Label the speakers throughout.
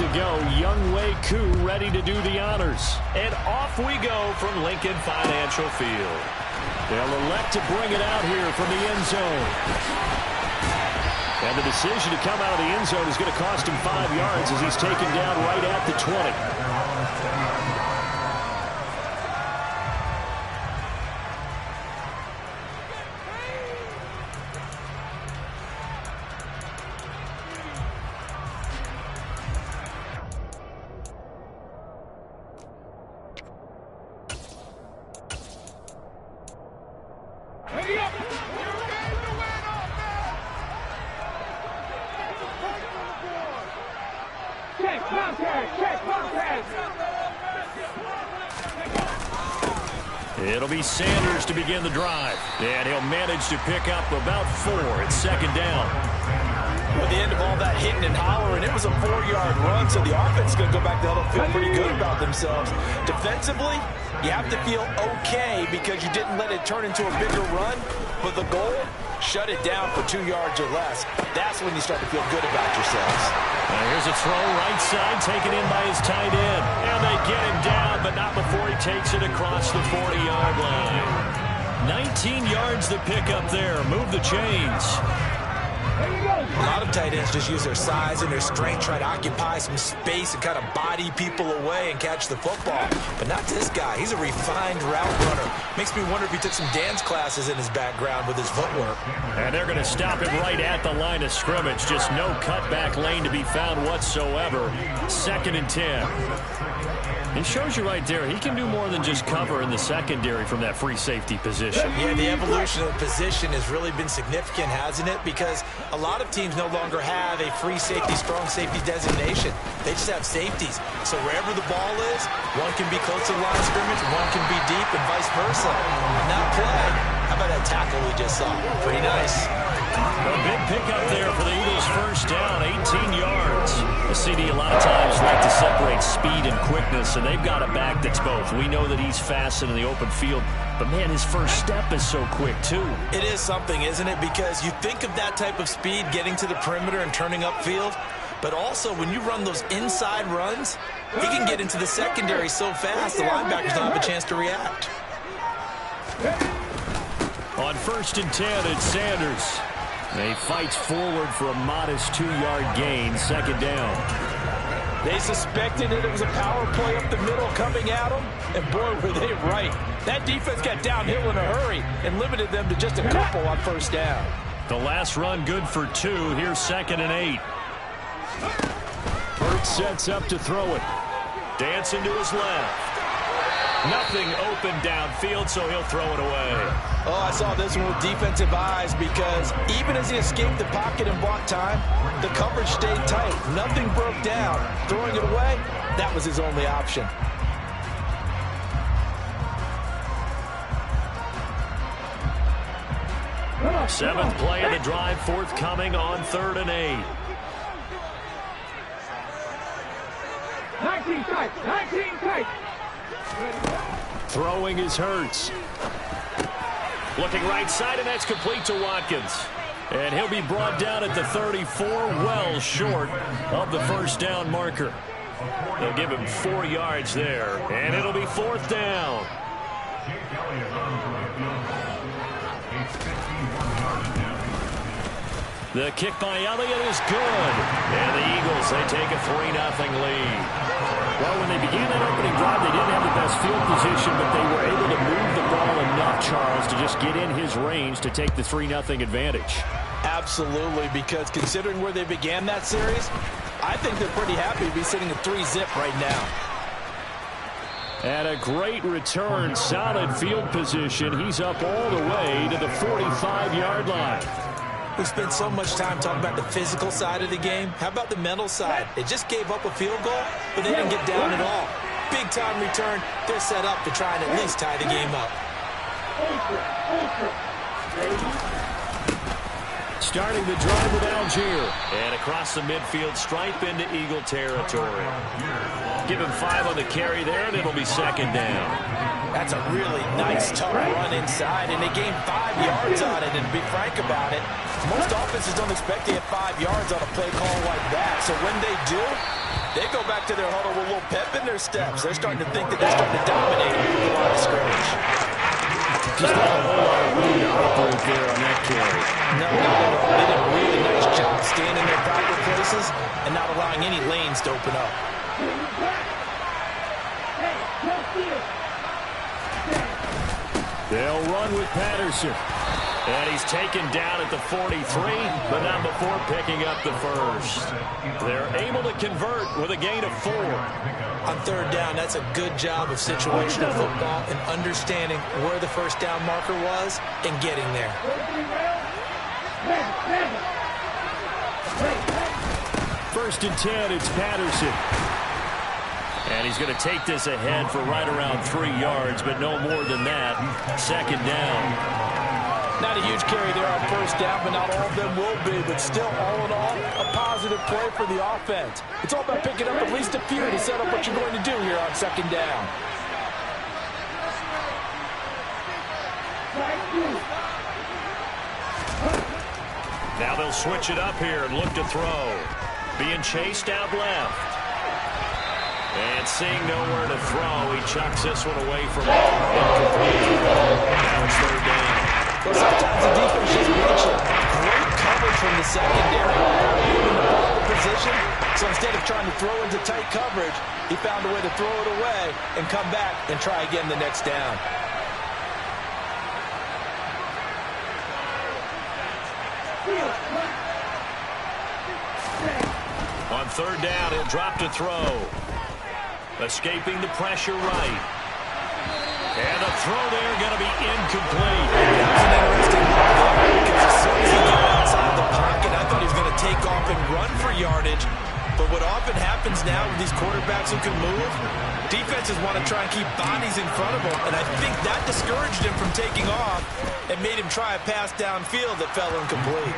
Speaker 1: to go. Young Wei Koo ready to do the honors.
Speaker 2: And off we go from Lincoln Financial Field.
Speaker 1: They'll elect to bring it out here from the end zone. And the decision to come out of the end zone is going to cost him 5 yards as he's taken down right at the 20. It'll be Sanders to begin the drive. And he'll manage to pick up about 4. It's second down.
Speaker 2: At the end of all that hitting and hollering, it was a 4-yard run, so the offense is going to go back to huddle, feel pretty good about themselves. Defensively, you have to feel okay because you didn't let it turn into a bigger run. But the goal, shut it down for 2 yards or less. That's when you start to feel good about yourselves.
Speaker 1: Here's a throw right side taken in by his tight end. And they get him down, but not before he takes it across the 40-yard line. 19 yards to pick up there. Move the chains.
Speaker 2: A lot of tight ends just use their size and their strength, try to occupy some space and kind of body people away and catch the football. But not this guy. He's a refined route runner. Makes me wonder if he took some dance classes in his background with his footwork.
Speaker 1: And they're going to stop him right at the line of scrimmage. Just no cutback lane to be found whatsoever. 2nd and 10. He shows you right there, he can do more than just cover in the secondary from that free safety position.
Speaker 2: Yeah, the evolution of the position has really been significant, hasn't it? Because a lot of teams no longer have a free safety, strong safety designation. They just have safeties. So wherever the ball is, one can be close to the line of scrimmage, one can be deep, and vice versa. On that play, how about that tackle we just saw? Pretty nice.
Speaker 1: A big pickup there for the Eagles' first down, 18 yards. The CD a lot of times like to separate speed and quickness, and they've got a back that's both. We know that he's fast in the open field, but man, his first step is so quick too.
Speaker 2: It is something, isn't it? Because you think of that type of speed getting to the perimeter and turning upfield, but also when you run those inside runs, he can get into the secondary so fast the linebackers don't have a chance to react.
Speaker 1: On 1st and 10, it's Sanders. He fights forward for a modest 2-yard gain, 2nd down.
Speaker 2: They suspected it was a power play up the middle coming at them, and boy, were they right. That defense got downhill in a hurry and limited them to just a couple on 1st down.
Speaker 1: The last run good for 2. Here's 2nd and 8. Burt sets up to throw it. Dancing to his left. Nothing open downfield, so he'll throw it away.
Speaker 2: Oh, I saw this one with defensive eyes because even as he escaped the pocket and bought time, the coverage stayed tight. Nothing broke down. Throwing it away, that was his only option.
Speaker 1: Seventh play of the drive forthcoming on 3rd and 8.
Speaker 3: 19 tight, 19 tight.
Speaker 1: Throwing is Hurts. Looking right side, and that's complete to Watkins. And he'll be brought down at the 34, well short of the 1st down marker. They'll give him 4 yards there, and it'll be 4th down. The kick by Elliott is good. And the Eagles, they take a 3-0 lead. Well, when they began that opening drive, they didn't have the best field position, but they were able to move the ball enough, Charles, to just get in his range to take the 3-0 advantage.
Speaker 2: Absolutely, because considering where they began that series, I think they're pretty happy to be sitting at 3-zip right now.
Speaker 1: And a great return, solid field position. He's up all the way to the 45-yard line.
Speaker 2: We spent so much time talking about the physical side of the game. How about the mental side? They just gave up a field goal, but they didn't get down at all. Big-time return. They're set up to try and at least tie the game up.
Speaker 1: Starting the drive with Algier. And across the midfield stripe into Eagle territory. Give him 5 on the carry there, and it'll be 2nd down.
Speaker 2: That's a really nice, tough run inside, and they gained 5 yards on it. And to be frank about it, most offenses don't expect to get 5 yards on a play call like that. So when they do, They go back to their huddle with a little pep in their steps. They're starting to think that they're starting to dominate the line of scrimmage.
Speaker 1: Just not a whole lot of room to operate there on that carry.
Speaker 2: No, not at all. They did a really nice job staying in their proper places and not allowing any lanes to open up.
Speaker 1: They'll run with Patterson. And he's taken down at the 43, but not before picking up the first. They're able to convert with a gain of 4.
Speaker 2: On third down, that's a good job of situational football and understanding where the first down marker was and getting there.
Speaker 1: First and 10, it's Patterson. And he's going to take this ahead for right around 3 yards, but no more than that. Second down.
Speaker 2: Not a huge carry there on first down, but not all of them will be. But still, all in all, a positive play for the offense. It's all about picking up at least a few to set up what you're going to do here on second down.
Speaker 1: Now they'll switch it up here and look to throw. Being chased out left. And seeing nowhere to throw, he chucks this one away from incomplete. Now it's third down.
Speaker 2: Well, sometimes the defense just makes you great coverage from the secondary. In the ball position, so instead of trying to throw into tight coverage, he found a way to throw it away and come back and try again the next down.
Speaker 1: On third down, he'll drop to throw. Escaping the pressure right. And the throw there going to be incomplete.
Speaker 2: That was an interesting look there because as soon as he got outside the pocket, I thought he was going to take off and run for yardage. But what often happens now with these quarterbacks who can move, defenses want to try and keep bodies in front of them. And I think that discouraged him from taking off and made him try a pass downfield that fell incomplete.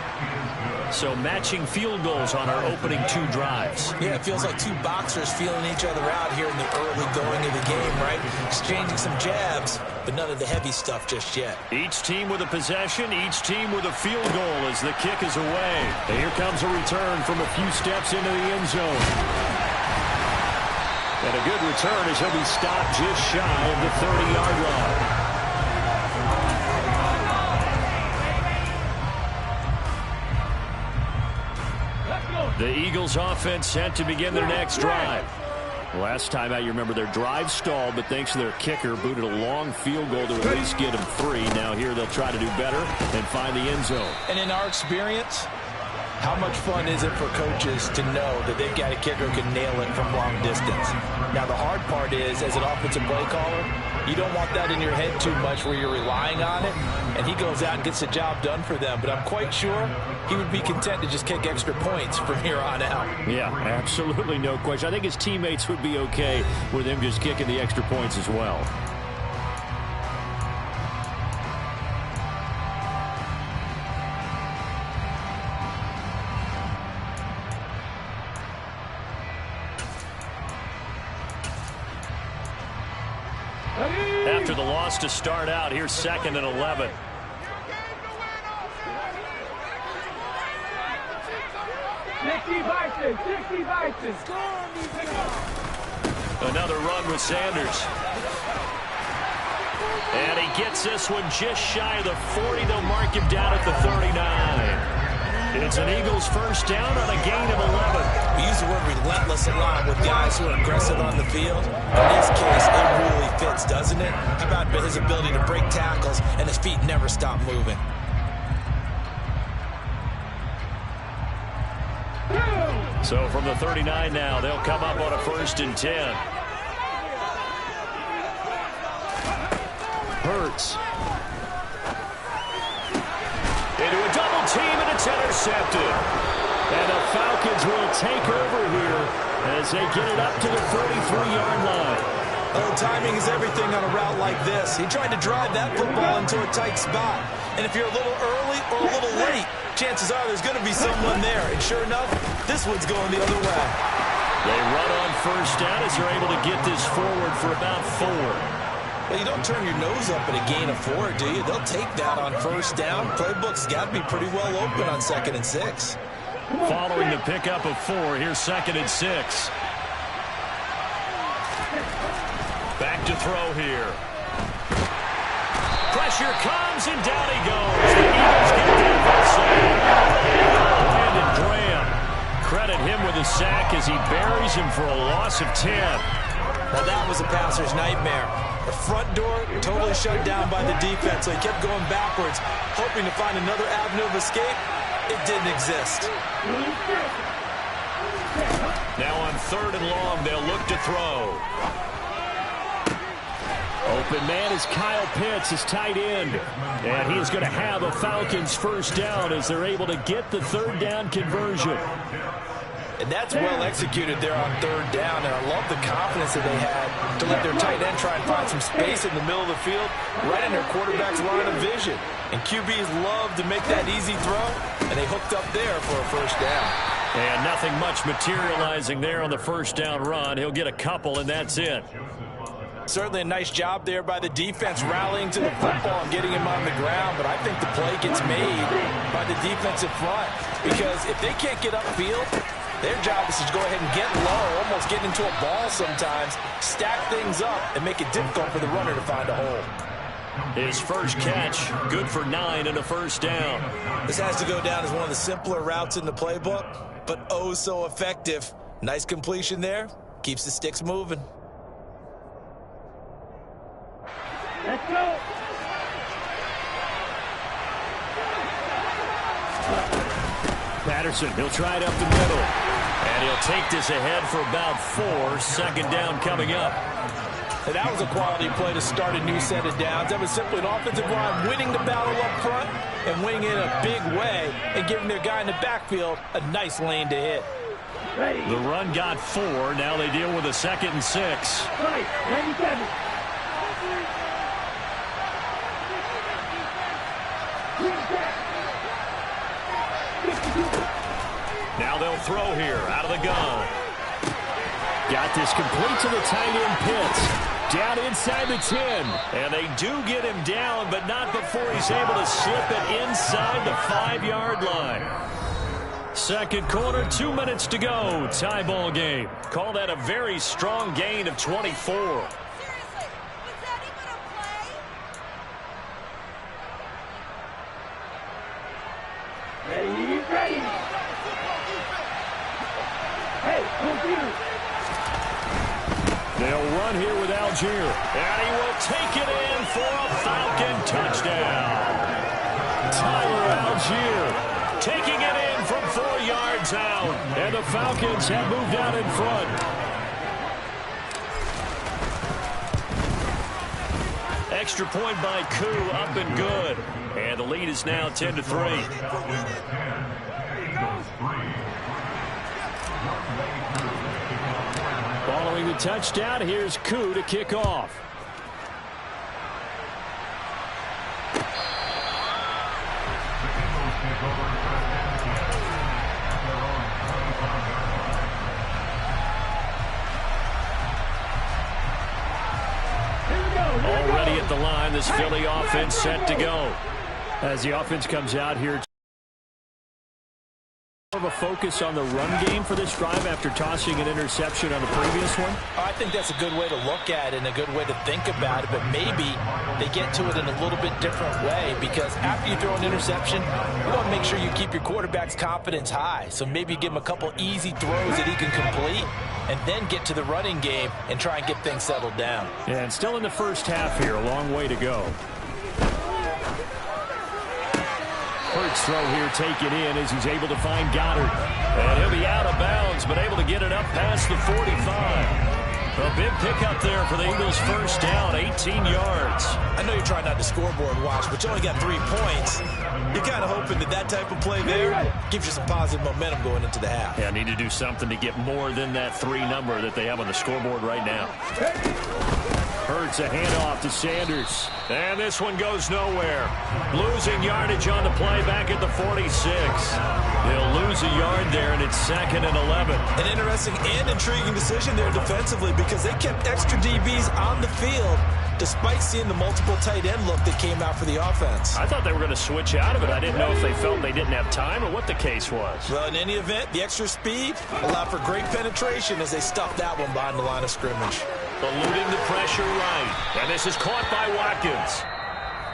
Speaker 1: So matching field goals on our opening 2 drives.
Speaker 2: Yeah, it feels like 2 boxers feeling each other out here in the early going of the game, right? Exchanging some jabs, but none of the heavy stuff just yet.
Speaker 1: Each team with a possession, each team with a field goal as the kick is away. And here comes a return from a few steps into the end zone. And a good return as he'll be stopped just shy of the 30-yard line. The Eagles offense set to begin their next drive. Last time out, you remember their drive stalled, but thanks to their kicker, booted a long field goal to at least get them 3. Now here they'll try to do better and find the end zone.
Speaker 2: And in our experience, how much fun is it for coaches to know that they've got a kicker who can nail it from long distance? Now the hard part is, as an offensive play caller, you don't want that in your head too much where you're relying on it, and he goes out and gets the job done for them. But I'm quite sure he would be content to just kick extra points from here on out.
Speaker 1: Yeah, absolutely no question. I think his teammates would be okay with him just kicking the extra points as well. After the loss to start out, here's 2nd and 11. Another run with Sanders. And he gets this one just shy of the 40. They'll mark him down at the 39. It's an Eagles first down on a gain of 11.
Speaker 2: We use the word relentless a lot with guys who are aggressive on the field. In this case, it really fits, doesn't it? How about his ability to break tackles and his feet never stop moving?
Speaker 1: So from the 39 now, they'll come up on a 1st and 10. Hurts. Into a double team, and it's intercepted. And the Falcons will take over here as they get it up to the 43-yard line.
Speaker 2: Oh, timing is everything on a route like this. He tried to drive that football into a tight spot. And if you're a little early or a little late, chances are there's going to be someone there. And sure enough, this one's going the other way.
Speaker 1: They run on first down as they're able to get this forward for about 4.
Speaker 2: Well, you don't turn your nose up at a gain of 4, do you? They'll take that on first down. Playbook's got to be pretty well open on 2nd and 6.
Speaker 1: Following the pickup of 4, here's 2nd and 6. throw here. Pressure comes, and down he goes. The Eagles get down for the sack. Brandon Graham. Credit him with a sack as he buries him for a loss of 10.
Speaker 2: Well, that was a passer's nightmare. The front door totally shut down by the defense, so he kept going backwards, hoping to find another avenue of escape. It didn't exist.
Speaker 1: Now on 3rd and long, they'll look to throw. Open man is Kyle Pitts, his tight end. And he's going to have a Falcons first down as they're able to get the 3rd down conversion.
Speaker 2: And that's well executed there on 3rd down. And I love the confidence that they had to let their tight end try and find some space in the middle of the field, right in their quarterback's line of vision. And QBs love to make that easy throw, and they hooked up there for a first down.
Speaker 1: And nothing much materializing there on the first down run. He'll get a couple, and that's it.
Speaker 2: Certainly a nice job there by the defense rallying to the football and getting him on the ground, but I think the play gets made by the defensive front because if they can't get upfield, their job is to go ahead and get low, almost get into a ball sometimes, stack things up, and make it difficult for the runner to find a hole.
Speaker 1: His first catch, good for 9 and a first down.
Speaker 2: This has to go down as one of the simpler routes in the playbook, but oh so effective. Nice completion there, keeps the sticks moving.
Speaker 3: Let's go.
Speaker 1: Patterson, he'll try it up the middle. And he'll take this ahead for about 4. 2nd down coming up.
Speaker 2: And that was a quality play to start a new set of downs. That was simply an offensive line winning the battle up front and winning in a big way and giving their guy in the backfield a nice lane to hit.
Speaker 1: The run got 4. Now they deal with a 2nd and 6. Now they'll throw here out of the gun. Got this complete to the tight end Pitts. Down inside the 10. And they do get him down, but not before he's able to slip it inside the 5-yard line. 2nd quarter, 2 minutes to go. Tie ball game. Call that a very strong gain of 24. They'll run here with Algier. And he will take it in for a Falcon touchdown. Tyler Algier taking it in from 4 yards out. And the Falcons have moved out in front. Extra point by Koo, up and good. And the lead is now 10-3. Following the touchdown, here's Koo to kick off. Already at the line, this Philly offense set to go. As the offense comes out here, of a focus on the run game for this drive after tossing an interception on the previous one?
Speaker 2: I think that's a good way to look at it and a good way to think about it, but maybe they get to it in a little bit different way because after you throw an interception, you want to make sure you keep your quarterback's confidence high. So maybe give him a couple easy throws that he can complete and then get to the running game and try and get things settled down.
Speaker 1: And still in the first half here, a long way to go. Hurts throw here taken in as he's able to find Goddard. And he'll be out of bounds, but able to get it up past the 45. A big pickup there for the Eagles' first down, 18 yards.
Speaker 2: I know you're trying not to scoreboard watch, but you only got 3 points. You're kind of hoping that that type of play there gives you some positive momentum going into the half.
Speaker 1: Yeah, need to do something to get more than that 3 number that they have on the scoreboard right now. Hurts a handoff to Sanders. And this one goes nowhere. Losing yardage on the play back at the 46. They'll lose a yard there, and it's 2nd and 11.
Speaker 2: An interesting and intriguing decision there defensively because they kept extra DBs on the field despite seeing the multiple tight end look that came out for the offense.
Speaker 1: I thought they were going to switch out of it. I didn't know if they felt they didn't have time or what the case was.
Speaker 2: Well, in any event, the extra speed allowed for great penetration as they stuffed that one behind the line of scrimmage.
Speaker 1: eluding the pressure right. And this is caught by Watkins.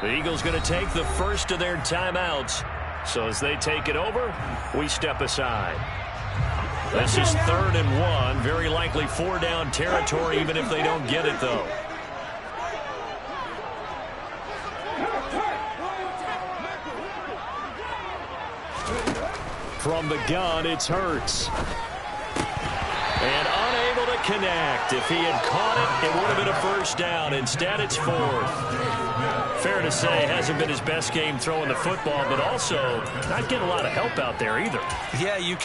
Speaker 1: The Eagles going to take the first of their timeouts. So as they take it over, we step aside. This is 3rd and 1. Very likely 4-down territory, even if they don't get it, though. From the gun, it's Hurts. And unable to connect. If he had caught it, it would have been a first down. Instead, it's 4th. Fair to say, hasn't been his best game throwing the football, but also not getting a lot of help out there either.
Speaker 2: Yeah, you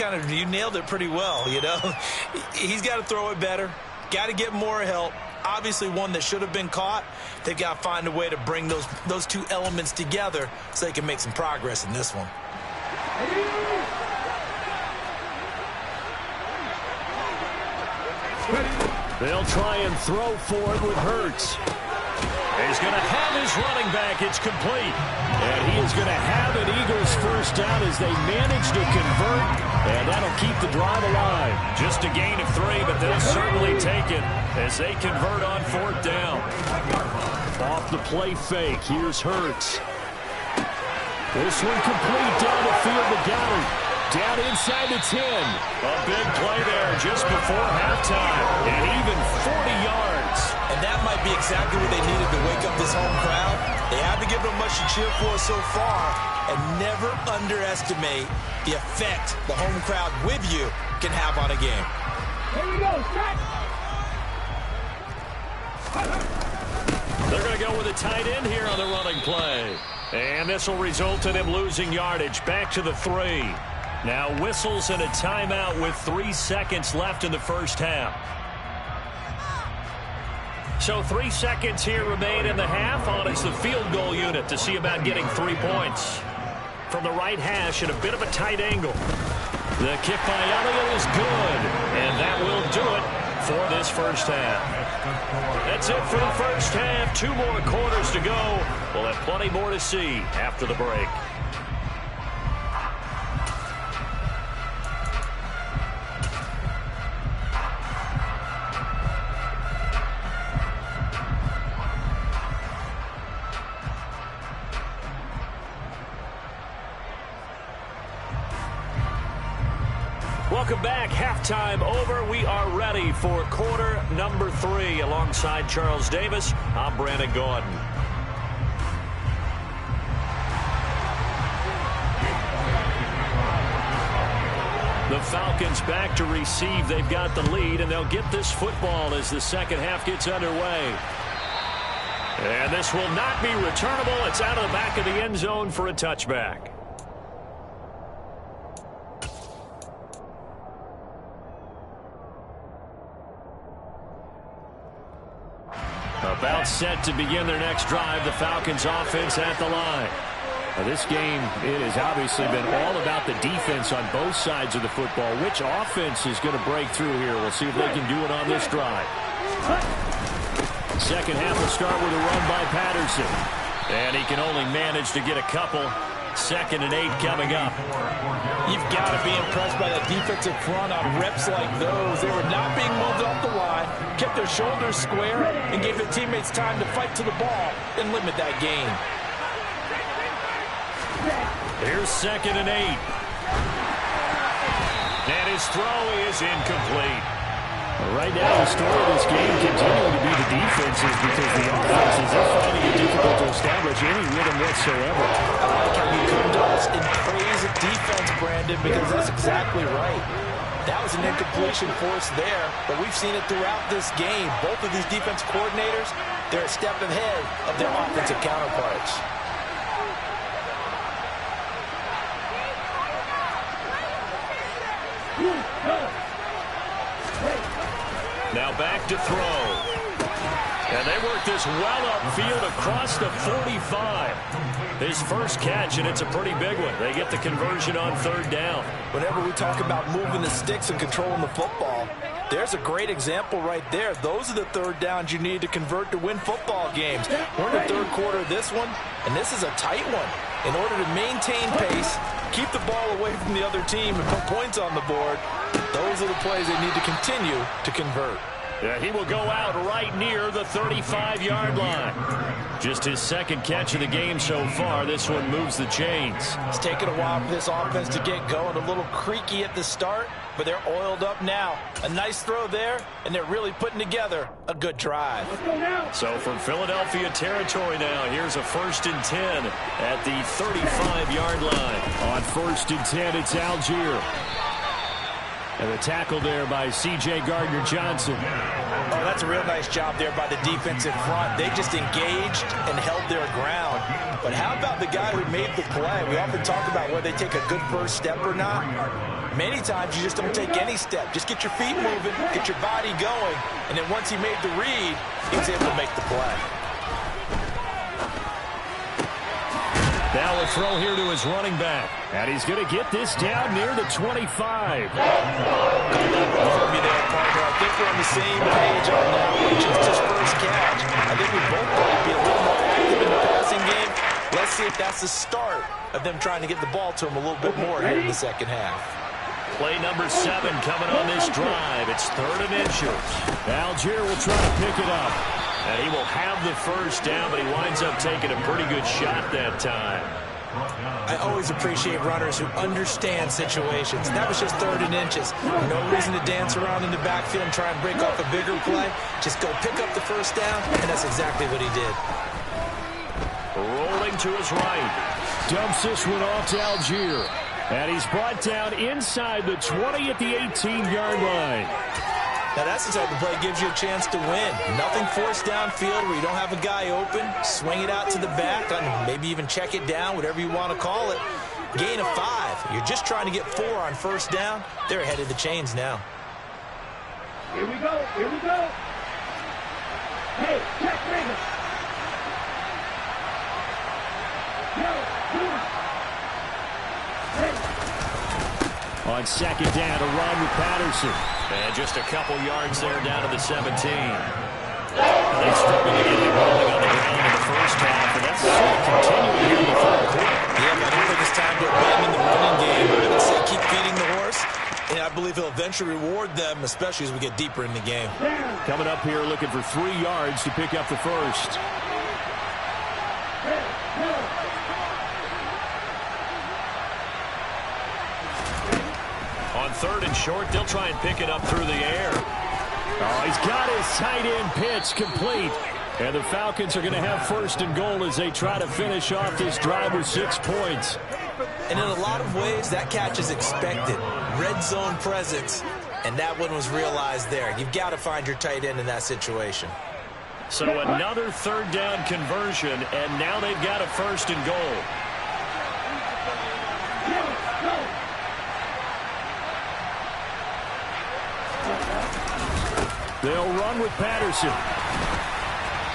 Speaker 2: nailed it pretty well, you know. He's got to throw it better. Got to get more help. Obviously one that should have been caught. They've got to find a way to bring those two elements together so they can make some progress in this one.
Speaker 1: They'll try and throw for it with Hurts. He's going to have his running back. It's complete. And he is going to have an Eagles first down as they manage to convert. And that'll keep the drive alive. Just a gain of 3, but they'll certainly take it as they convert on 4th down. Off the play fake, here's Hurts. This one complete down the field to Galley. Down inside the 10. A big play there just before halftime. And even 40 yards.
Speaker 2: And that might be exactly what they needed to wake up this home crowd. They haven't given them much to cheer for so far. And never underestimate the effect the home crowd with you can have on a game.
Speaker 3: Here we go, shot.
Speaker 1: They're going to go with a tight end here on the running play. And this will result in him losing yardage. Back to the 3. Now whistles and a timeout with 3 seconds left in the first half. So 3 seconds here remain in the half. On is the field goal unit to see about getting 3 points. From the right hash at a bit of a tight angle. The kick by Elliott is good. And that will do it for this first half. That's it for the first half. 2 more quarters to go. We'll have plenty more to see after the break. Welcome back. Halftime over. We are ready for quarter number 3. Alongside Charles Davis, I'm Brandon Gordon. The Falcons back to receive. They've got the lead, and they'll get this football as the second half gets underway. And this will not be returnable. It's out of the back of the end zone for a touchback. About set to begin their next drive. The Falcons offense at the line. Now this game, it has obviously been all about the defense on both sides of the football. Which offense is going to break through here? We'll see if they can do it on this drive. Second half will start with a run by Patterson. And he can only manage to get a couple. 2nd and 8 coming up.
Speaker 2: You've got to be impressed by that defensive front on reps like those. They were not being moved off the line, kept their shoulders square, and gave their teammates time to fight to the ball and limit that gain.
Speaker 1: Here's 2nd and 8. And his throw is incomplete.
Speaker 4: Right now, the story of this game continuing to be the defenses because the offenses are finding it difficult to establish any rhythm whatsoever.
Speaker 2: I like how you come to us and praise the defense, Brandon, because that's exactly right. That was an incompletion for us there, but we've seen it throughout this game. Both of these defense coordinators, they're a step ahead of their offensive counterparts.
Speaker 1: Now back to throw. And they work this well upfield across the 45. His first catch, and it's a pretty big one. They get the conversion on 3rd down.
Speaker 2: Whenever we talk about moving the sticks and controlling the football, there's a great example right there. Those are the 3rd downs you need to convert to win football games. We're in the 3rd quarter of this one, and this is a tight one. In order to maintain pace, keep the ball away from the other team, and put points on the board, those are the plays they need to continue to convert.
Speaker 1: Yeah, he will go out right near the 35-yard line. Just his second catch of the game so far. This one moves the chains.
Speaker 2: It's taken a while for this offense to get going. A little creaky at the start, but they're oiled up now. A nice throw there, and they're really putting together a good drive.
Speaker 1: So from Philadelphia territory now, here's a 1st and 10 at the 35-yard line.
Speaker 4: On 1st and 10, it's Algier. And the tackle there by C.J. Gardner-Johnson.
Speaker 2: Oh, that's a real nice job there by the defensive front. They just engaged and held their ground. But how about the guy who made the play? We often talk about whether they take a good first step or not. Many times you just don't take any step. Just get your feet moving, get your body going, and then once he made the read, he was able to make the play.
Speaker 1: Now a throw here to his running back.
Speaker 4: And he's going to get this down near the 25.
Speaker 2: Good level from you there, partner. I think we're on the same page on that one. Just his first catch. I think we both want to be a little more active in the passing game. Let's see if that's the start of them trying to get the ball to him a little bit more here in the second half.
Speaker 1: Play number 7 coming on this drive. It's 3rd and inches.
Speaker 4: Algier will try to pick it up.
Speaker 1: And he will have the first down, but he winds up taking a pretty good shot that time.
Speaker 2: I always appreciate runners who understand situations. That was just 3rd and inches. No reason to dance around in the backfield and try and break off a bigger play. Just go pick up the first down, and that's exactly what he did.
Speaker 1: Rolling to his right.
Speaker 4: Dumps this one off to Algier. And he's brought down inside the 20 at the 18-yard line.
Speaker 2: Now, that's the type of play that gives you a chance to win. Nothing forced downfield where you don't have a guy open. Swing it out to the back, and maybe even check it down, whatever you want to call it. Gain of 5. You're just trying to get 4 on first down. They're ahead of the chains now.
Speaker 3: Here we go. Here we go. Hey, check Raven.
Speaker 1: On 2nd down, a run with Patterson. And just a couple yards there down to the 17. They struggled to get it rolling on the ground in the first half, and that's sort of continuing here in the 3rd quarter.
Speaker 2: Yeah, but I don't think it's time to abandon the running game. I would say keep feeding the horse, and I believe he'll eventually reward them, especially as we get deeper in the game.
Speaker 4: Coming up here looking for 3 yards to pick up the first.
Speaker 1: On 3rd and short, they'll try and pick it up through the air.
Speaker 4: Oh, he's got his tight end pitch complete. And the Falcons are going to have 1st and goal as they try to finish off this drive with 6 points.
Speaker 2: And in a lot of ways, that catch is expected. Red zone presence, and that one was realized there. You've got to find your tight end in that situation.
Speaker 1: So another 3rd down conversion, and now they've got a 1st and goal.
Speaker 4: They'll run with Patterson.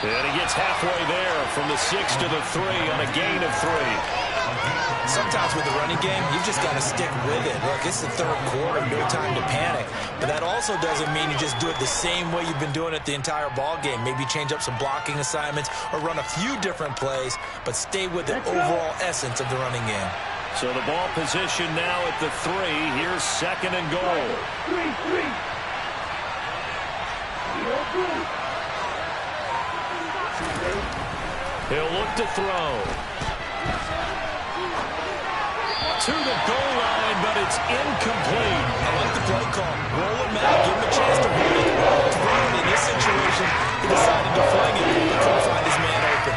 Speaker 1: And he gets halfway there from the 6 to the 3 on a gain of 3.
Speaker 2: Sometimes with the running game, you've just got to stick with it. Look, it's the 3rd quarter, no time to panic. But that also doesn't mean you just do it the same way you've been doing it the entire ball game. Maybe change up some blocking assignments or run a few different plays, but stay with the overall essence of the running game.
Speaker 1: So the ball position now at the 3. Here's 2nd and goal.
Speaker 3: 3.
Speaker 1: He'll look to throw. To the goal line, but it's incomplete.
Speaker 2: I like the play call. Roll him out, give him a chance to run it. In this situation, he decided to fling it, but couldn't find his man open.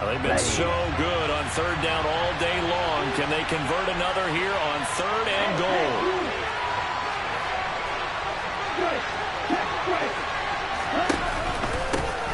Speaker 1: They've been so good on 3rd down all day long. Can they convert another here on 3rd and goal?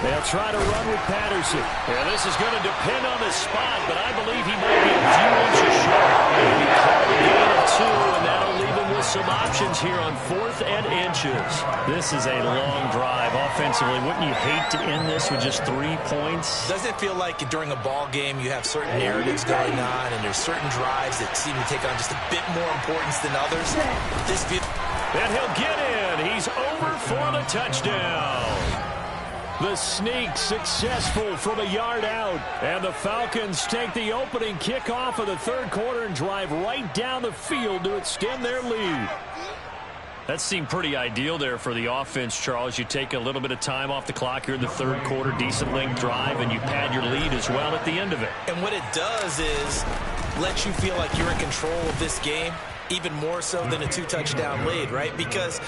Speaker 4: They'll try to run with Patterson.
Speaker 1: Yeah, this is going to depend on the spot, but I believe he might be a few inches short. Maybe call a gain of 2, and that'll leave him with some options here on 4th and inches.
Speaker 4: This is a long drive offensively. Wouldn't you hate to end this with just 3 points?
Speaker 2: Doesn't it feel like during a ball game you have certain narratives going on and there's certain drives that seem to take on just a bit more importance than others?
Speaker 1: And he'll get in. He's over for the touchdown. The sneak successful from a yard out. And the Falcons take the opening kickoff of the third quarter and drive right down the field to extend their lead. That seemed pretty ideal there for the offense, Charles. You take a little bit of time off the clock here in the third quarter, decent length drive, and you pad your lead as well at the end of it.
Speaker 2: And what it does is let you feel like you're in control of this game, even more so than a 2-touchdown lead, right? Because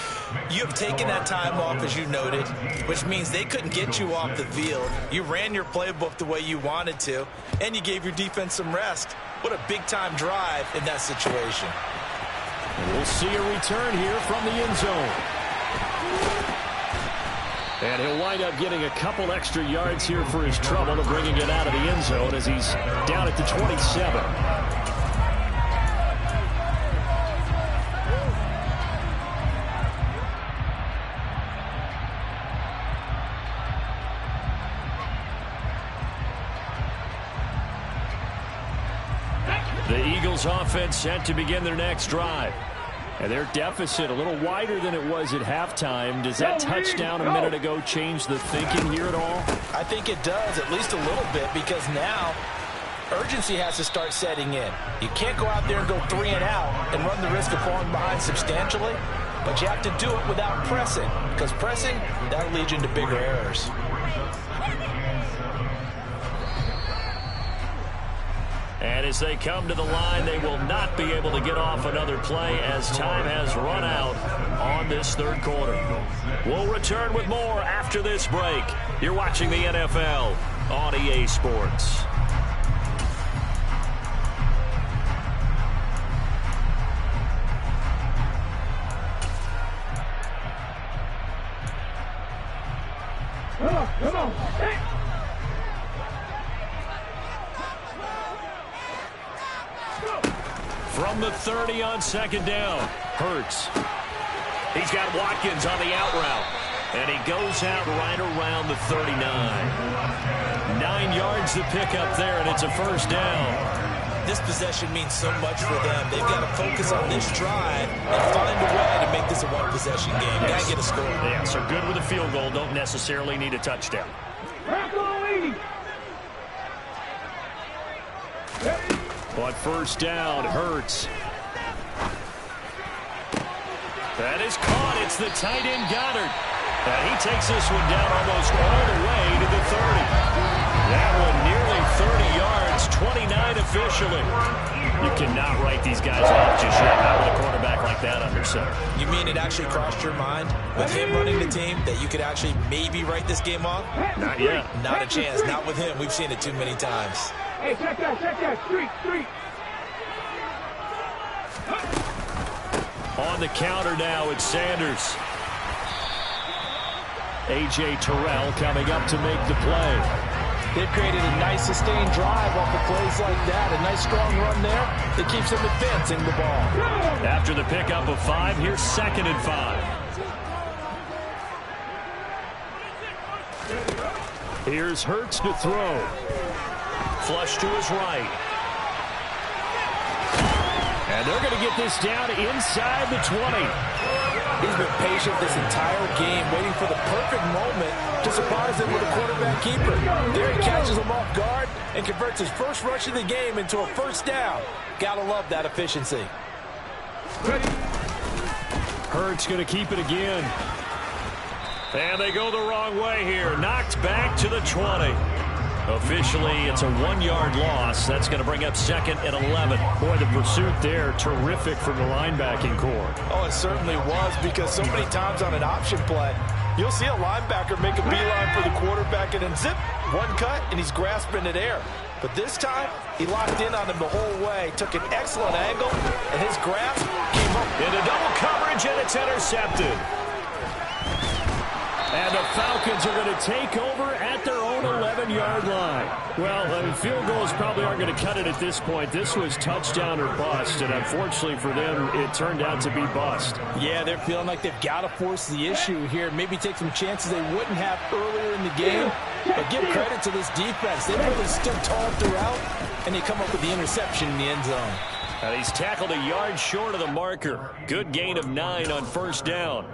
Speaker 2: you have taken that time off, as you noted, which means they couldn't get you off the field. You ran your playbook the way you wanted to, and you gave your defense some rest. What a big-time drive in that situation.
Speaker 1: We'll see a return here from the end zone. And he'll wind up getting a couple extra yards here for his trouble of bringing it out of the end zone as he's down at the 27. The Eagles offense set to begin their next drive. And their deficit a little wider than it was at halftime. Does that touchdown a minute ago change the thinking here at all?
Speaker 2: I think it does, at least a little bit, because now urgency has to start setting in. You can't go out there and go 3 and out and run the risk of falling behind substantially, but you have to do it without pressing, because pressing, that'll lead you into bigger errors.
Speaker 1: And as they come to the line, they will not be able to get off another play as time has run out on this third quarter. We'll return with more after this break. You're watching the NFL on EA Sports.
Speaker 3: Come on. Hey.
Speaker 1: From the 30 on second down, Hurts. He's got Watkins on the out route, and he goes out right around the 39. 9 yards to pick up there, and it's a first down.
Speaker 2: This possession means so much for them. They've got to focus on this drive and find a way to make this a one-possession game. Got to get a score.
Speaker 1: Yeah, so good with a field goal. Don't necessarily need a touchdown. On first down, Hurts. That is caught. It's the tight end, Goddard. And he takes this one down almost all the way to the 30. That one nearly 30 yards, 29 officially. You cannot write these guys off just yet, not with a quarterback like that under center.
Speaker 2: You mean it actually crossed your mind with him running the team that you could actually maybe write this game off?
Speaker 1: Not yet.
Speaker 2: Not a chance. Not with him. We've seen it too many times.
Speaker 3: Hey, check that. Street.
Speaker 1: On the counter now, it's Sanders. A.J. Terrell coming up to make the play.
Speaker 2: They've created a nice sustained drive off of plays like that. A nice strong run there that keeps them advancing the ball.
Speaker 1: After the pickup of 5, here's 2nd and 5. Here's Hurts to throw. Flush to his right. And they're going to get this down inside the 20.
Speaker 2: He's been patient this entire game, waiting for the perfect moment to surprise them with a quarterback keeper. There he catches him off guard and converts his first rush of the game into a first down. Gotta love that efficiency.
Speaker 1: Hurts going to keep it again. And they go the wrong way here. Knocked back to the 20. Officially, it's a 1-yard loss. That's going to bring up 2nd and 11. Boy, the pursuit there, terrific from the linebacking core.
Speaker 2: Oh, it certainly was, because so many times on an option play, you'll see a linebacker make a beeline for the quarterback and then zip, one cut, and he's grasping at air. But this time, he locked in on him the whole way, took an excellent angle, and his grasp came up.
Speaker 1: Into double coverage, and it's intercepted. And the Falcons are going to take over at their own 11-yard line. Well, field goals probably aren't going to cut it at this point. This was touchdown or bust, and unfortunately for them, it turned out to be bust.
Speaker 2: Yeah, they're feeling like they've got to force the issue here. Maybe take some chances they wouldn't have earlier in the game. But give credit to this defense. They really stood tall throughout, and they come up with the interception in the end zone.
Speaker 1: And he's tackled a yard short of the marker. Good gain of 9 on first down.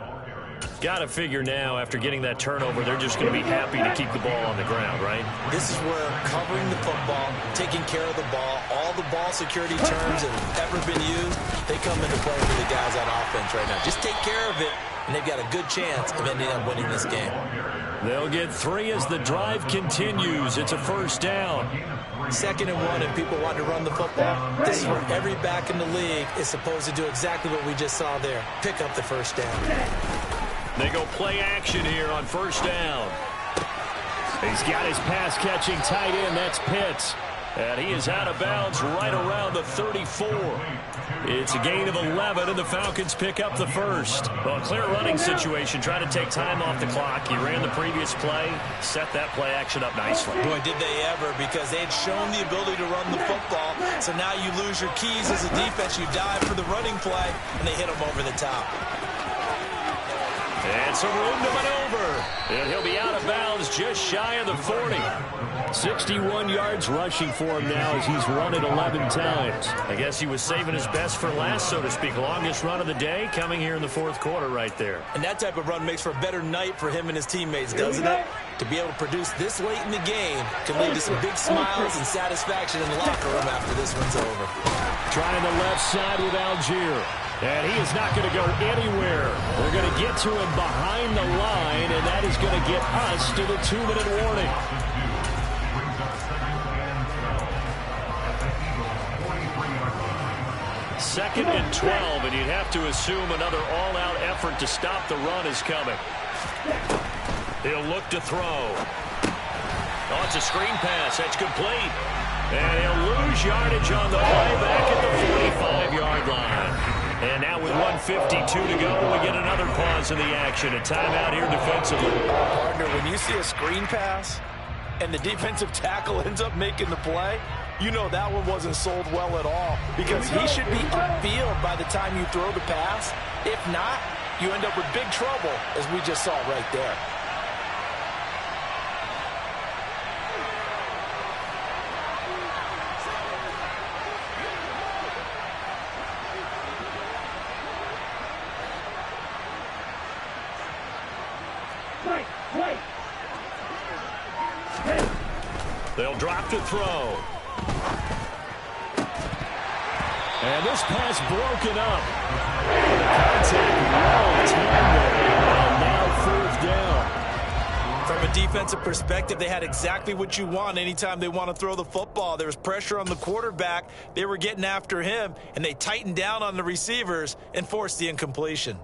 Speaker 1: Got to figure now, after getting that turnover, they're just going to be happy to keep the ball on the ground, right?
Speaker 2: This is where covering the football, taking care of the ball, all the ball security terms that have ever been used, they come into play for the guys on offense right now. Just take care of it, and they've got a good chance of ending up winning this game.
Speaker 1: They'll get 3 as the drive continues. It's a first down.
Speaker 2: 2nd and 1, and people want to run the football. This is where every back in the league is supposed to do exactly what we just saw there. Pick up the first down.
Speaker 1: They go play action here on first down. He's got his pass-catching tight end. That's Pitts. And he is out of bounds right around the 34. It's a gain of 11, and the Falcons pick up the first. Well, clear running situation, trying to take time off the clock. He ran the previous play, set that play action up nicely.
Speaker 2: Boy, did they ever, because they had shown the ability to run the football. So now you lose your keys as a defense. You dive for the running play, and they hit him over the top.
Speaker 1: And some room to maneuver. And he'll be out of bounds just shy of the 40. 61 yards rushing for him now as he's run it 11 times. I guess he was saving his best for last, so to speak. Longest run of the day coming here in the 4th quarter right there.
Speaker 2: And that type of run makes for a better night for him and his teammates, doesn't it? To be able to produce this late in the game can lead to some big smiles and satisfaction in the locker room after this one's over.
Speaker 1: Trying the left side with Algier. And he is not going to go anywhere. They're going to get to him behind the line, and that is going to get us to the 2-minute warning. Second and 12, and you'd have to assume another all-out effort to stop the run is coming. He'll look to throw. Oh, it's a screen pass. That's complete. And he'll lose yardage on the play back at the 45-yard line. And now with 1:52 to go, we get another pause in the action. A timeout here defensively.
Speaker 2: Partner, when you see a screen pass and the defensive tackle ends up making the play, you know that one wasn't sold well at all, because he should be upfield by the time you throw the pass. If not, you end up with big trouble, as we just saw right there.
Speaker 1: They'll drop to throw. And this pass broken up. The contact well timed there. And now 4th down.
Speaker 2: From a defensive perspective, they had exactly what you want anytime they want to throw the football. There was pressure on the quarterback. They were getting after him, and they tightened down on the receivers and forced the incompletion.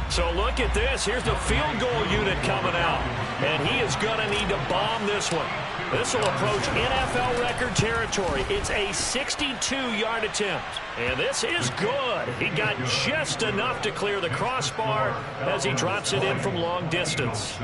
Speaker 1: So look at this. Here's the field goal unit coming out. And he is going to need to bomb this one. This will approach NFL record territory. It's a 62-yard attempt. And this is good. He got just enough to clear the crossbar as he drops it in from long distance.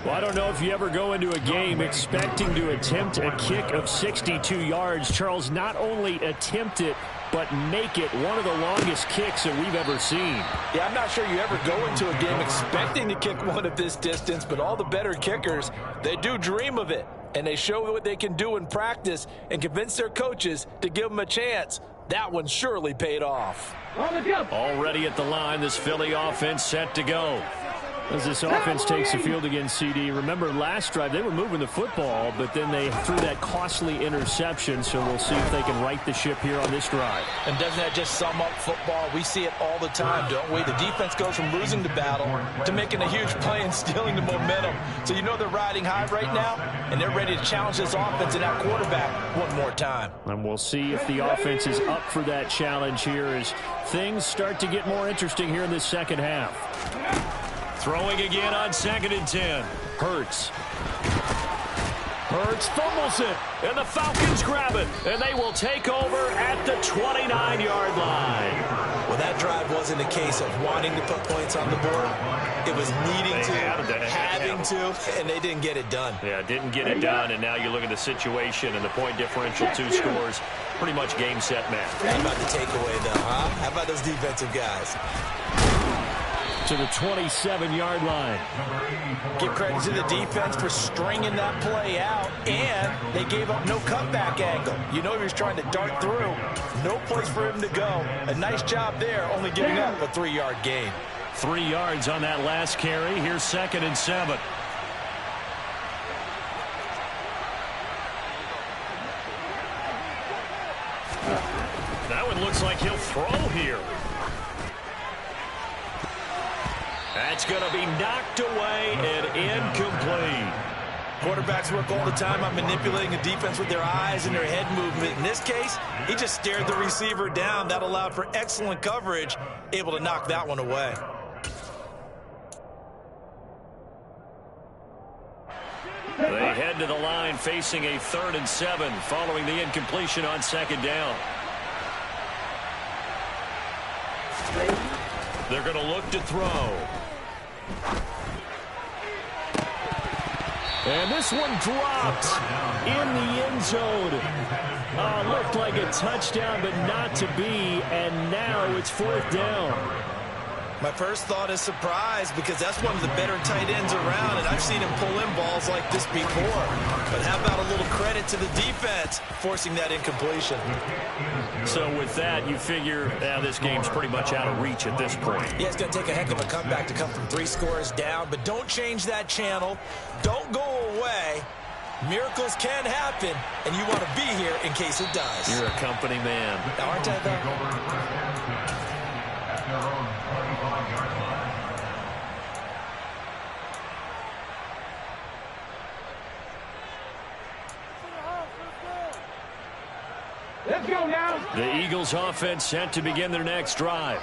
Speaker 1: Well, I don't know if you ever go into a game expecting to attempt a kick of 62 yards. Charles, not only attempt it, but make it one of the longest kicks that we've ever seen.
Speaker 2: Yeah, I'm not sure you ever go into a game expecting to kick one of this distance, but all the better kickers, they do dream of it. And they show what they can do in practice and convince their coaches to give them a chance. That one surely paid off.
Speaker 1: Already at the line, this Philly offense set to go. As this offense takes the field against CD. Remember, last drive, they were moving the football, but then they threw that costly interception, so we'll see if they can right the ship here on this drive.
Speaker 2: And doesn't that just sum up football? We see it all the time, don't we? The defense goes from losing the battle to making a huge play and stealing the momentum. So you know they're riding high right now, and they're ready to challenge this offense and that quarterback one more time.
Speaker 1: And we'll see if the offense is up for that challenge here as things start to get more interesting here in this second half. Throwing again on 2nd and 10. Hurts fumbles it, and the Falcons grab it, and they will take over at the 29-yard line.
Speaker 2: Well, that drive wasn't a case of wanting to put points on the board. It was needing to, having to, and they didn't get it done.
Speaker 1: Yeah, didn't get it done, and now you look at the situation and the point differential, 2 scores, pretty much game, set, match.
Speaker 2: How about the takeaway, though, huh? How about those defensive guys?
Speaker 1: To the 27-yard line.
Speaker 2: Give credit to the defense for stringing that play out, and they gave up no cutback angle. You know he was trying to dart through. no place for him to go. A nice job there, only giving up a 3-yard gain.
Speaker 1: 3 yards on that last carry. Here's 2nd and 7. That one looks like he'll throw here. That's going to be knocked away and incomplete.
Speaker 2: Quarterbacks work all the time on manipulating the defense with their eyes and their head movement. In this case, he just stared the receiver down. That allowed for excellent coverage, able to knock that one away.
Speaker 1: They head to the line facing a 3rd and 7 following the incompletion on 2nd down. They're going to look to throw. And this one dropped in the end zone. Looked like a touchdown, but not to be. And now it's 4th down.
Speaker 2: My first thought is surprise, because that's one of the better tight ends around, and I've seen him pull in balls like this before. But how about a little credit to the defense forcing that incompletion?
Speaker 1: So with that, you figure this game's pretty much out of reach at this point.
Speaker 2: Yeah, it's going to take a heck of a comeback to come from 3 scores down, but don't change that channel. Don't go away. Miracles can happen, and you want to be here in case it does.
Speaker 1: You're a company man.
Speaker 2: Now, aren't I, though?
Speaker 3: Let's go now.
Speaker 1: The Eagles offense set to begin their next drive.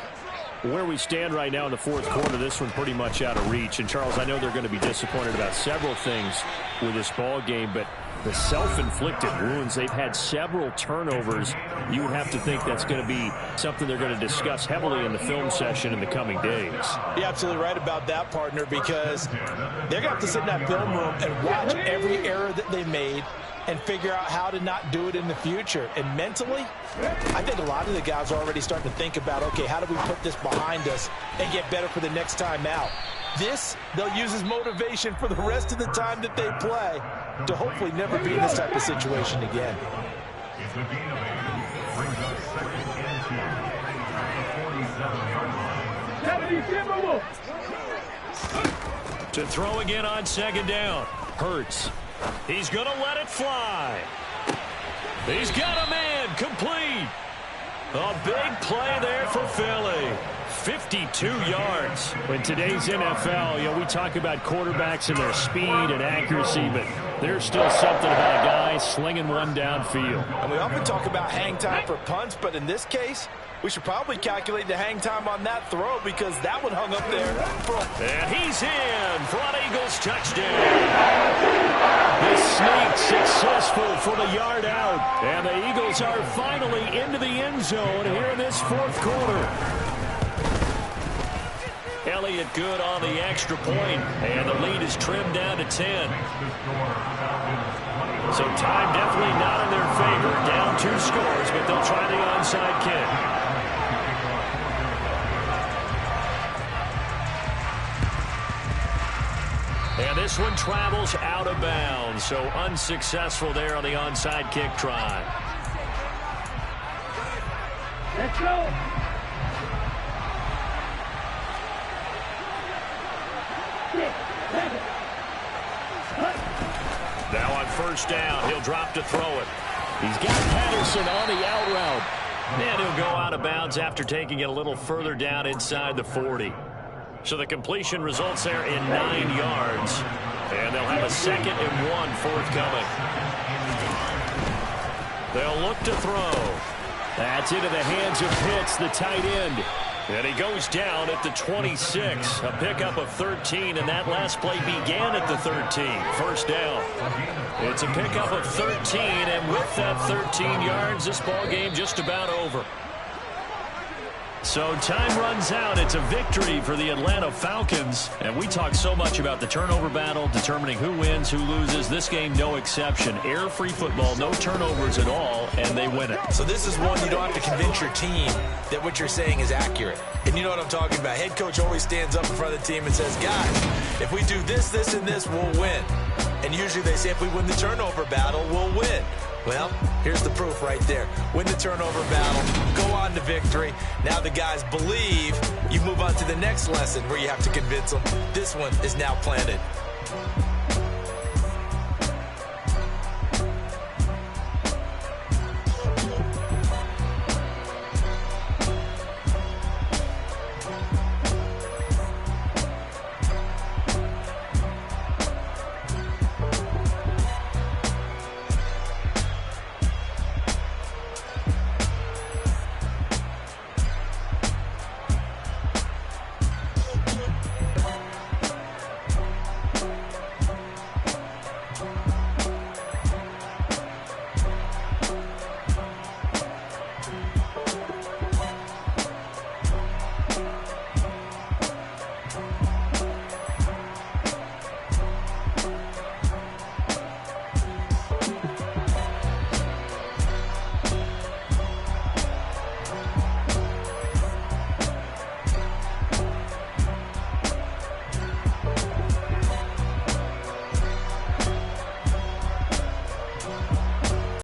Speaker 4: Where we stand right now in the 4th quarter, this one pretty much out of reach. And, Charles, I know they're going to be disappointed about several things with this ball game, but the self-inflicted wounds, they've had several turnovers. You would have to think that's going to be something they're going to discuss heavily in the film session in the coming days.
Speaker 2: You're absolutely right about that, partner, because they're going to have to sit in that film room and watch every error that they made and figure out how to not do it in the future. And mentally, I think a lot of the guys are already starting to think about, okay, how do we put this behind us and get better for the next time out? This, they'll use as motivation for the rest of the time that they play to hopefully never be in this type of situation again.
Speaker 1: To throw again on 2nd down. Hurts. He's going to let it fly. He's got a man. Complete. A big play there for Philly. 52 yards.
Speaker 4: In today's NFL, we talk about quarterbacks and their speed and accuracy, but there's still something about a guy slinging one downfield.
Speaker 2: And we often talk about hang time for punts, but in this case, we should probably calculate the hang time on that throw, because that one hung up there.
Speaker 1: And he's in for an Eagles touchdown. The sneak successful for the yard out. And the Eagles are finally into the end zone here in this 4th quarter. Elliott good on the extra point, and the lead is trimmed down to 10. So time definitely not in their favor. Down 2 scores, but they'll try the onside kick. And this one travels out of bounds, so unsuccessful there on the onside kick try.
Speaker 3: Let's go.
Speaker 1: Now on 1st down, he'll drop to throw it. He's got Patterson on the out route. And he'll go out of bounds after taking it a little further down inside the 40. So the completion results there in 9 yards. And they'll have a 2nd and 1 forthcoming. They'll look to throw.
Speaker 4: That's into the hands of Pitts, the tight end.
Speaker 1: And he goes down at the 26. A pickup of 13, and that last play began at the 13. 1st down. It's a pickup of 13, and with that 13 yards, this ball game just about over. So time runs out. It's a victory for the Atlanta Falcons. And we talk so much about the turnover battle, determining who wins, who loses. This game, no exception. Error-free football, no turnovers at all, and they win it.
Speaker 2: So this is one you don't have to convince your team that what you're saying is accurate. And you know what I'm talking about. Head coach always stands up in front of the team and says, guys, if we do this, this, and this, we'll win. And usually they say if we win the turnover battle, we'll win. Well, here's the proof right there. Win the turnover battle, go on to victory. Now the guys believe. You move on to the next lesson where you have to convince them this one is now planted.